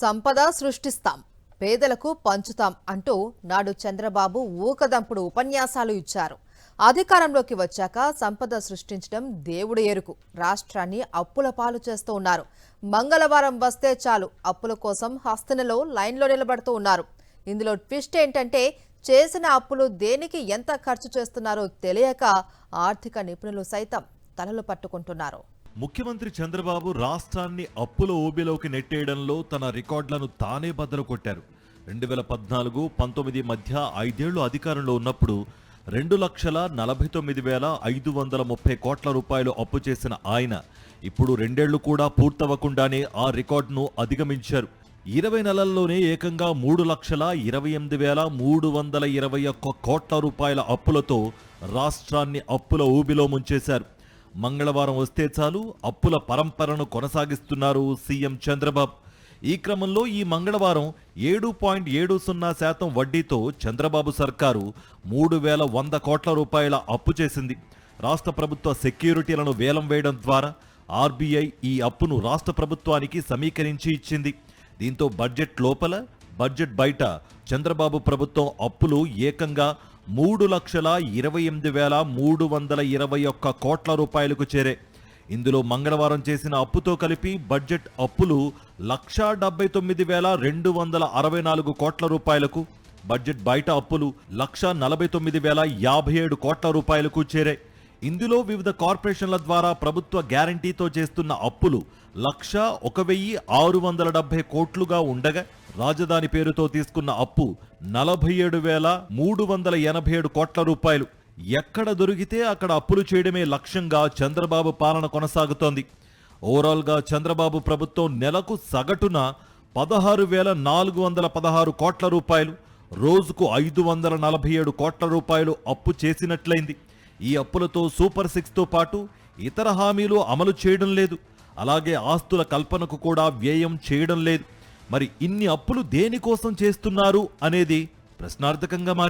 సంపద సృష్టిస్తాం, పేదలకు పంచుతాం అంటూ నాడు చంద్రబాబు ఊకదంపుడు ఉపన్యాసాలు ఇచ్చారు. అధికారంలోకి వచ్చాక సంపద సృష్టించడం దేవుడి ఎరుకు. రాష్ట్రాన్ని అప్పుల పాలు చేస్తూ ఉన్నారు. మంగళవారం వస్తే చాలు అప్పుల కోసం హస్తనలో లైన్లో నిలబడుతూ ఉన్నారు. ఇందులో ట్విస్ట్ ఏంటంటే చేసిన అప్పులు దేనికి ఎంత ఖర్చు చేస్తున్నారో తెలియక ఆర్థిక నిపుణులు సైతం తలలు పట్టుకుంటున్నారు. ముఖ్యమంత్రి చంద్రబాబు రాష్ట్రాన్ని అప్పుల ఊబిలోకి నెట్టేయడంలో తన రికార్డులను తానే బద్దలు కొట్టారు. 2014-19 మధ్య 5 ఏళ్లు అధికారంలో ఉన్నప్పుడు 2,49,530 కోట్ల రూపాయలు అప్పు చేసిన ఆయన ఇప్పుడు 2 ఏళ్లు కూడా పూర్తవకుండానే ఆ రికార్డును అధిగమించారు. 20 నెలల్లోనే ఏకంగా 3,28,321 కోట్ల రూపాయల అప్పులతో రాష్ట్రాన్ని అప్పుల ఊబిలో ముంచేశారు. మంగళవారం వస్తే చాలు అప్పుల పరంపరను కొనసాగిస్తున్నారు సీఎం చంద్రబాబు. ఈ క్రమంలో ఈ మంగళవారం 7.70% వడ్డీతో చంద్రబాబు సర్కారు 3,100 కోట్ల రూపాయల అప్పు చేసింది. రాష్ట్ర ప్రభుత్వ సెక్యూరిటీలను వేలం వేయడం ద్వారా ఆర్బీఐ ఈ అప్పును రాష్ట్ర ప్రభుత్వానికి సమీకరించి ఇచ్చింది. దీంతో బడ్జెట్ లోపల, బడ్జెట్ బయట చంద్రబాబు ప్రభుత్వం అప్పులు ఏకంగా 3,28,321 కోట్ల రూపాయలకు చేరే. ఇందులో మంగళవారం చేసిన అప్పుతో కలిపి బడ్జెట్ అప్పులు 1,79,264 కోట్ల రూపాయలకు, బడ్జెట్ బయట అప్పులు 1,49,057 కోట్ల రూపాయలకు చేరాయి. ఇందులో వివిధ కార్పొరేషన్ల ద్వారా ప్రభుత్వ గ్యారంటీతో చేస్తున్న అప్పులు 101,670 కోట్లుగా ఉండగా, రాజధాని పేరుతో తీసుకున్న అప్పు 47,387 కోట్ల రూపాయలు. ఎక్కడ దొరికితే అక్కడ అప్పులు చేయడమే లక్ష్యంగా చంద్రబాబు పాలన కొనసాగుతోంది. ఓవరాల్గా చంద్రబాబు ప్రభుత్వం నెలకు సగటున 16,416 కోట్ల రూపాయలు, రోజుకు 547 కోట్ల రూపాయలు అప్పు చేసినట్లయింది. ఈ అప్పులతో సూపర్ 6తో పాటు ఇతర హామీలు అమలు చేయడం లేదు. అలాగే ఆస్తుల కల్పనకు కూడా వ్యయం చేయడం లేదు. మరి ఇన్ని అప్పులు దేనికోసం చేస్తున్నారు అనేది ప్రశ్నార్థకంగా మారింది.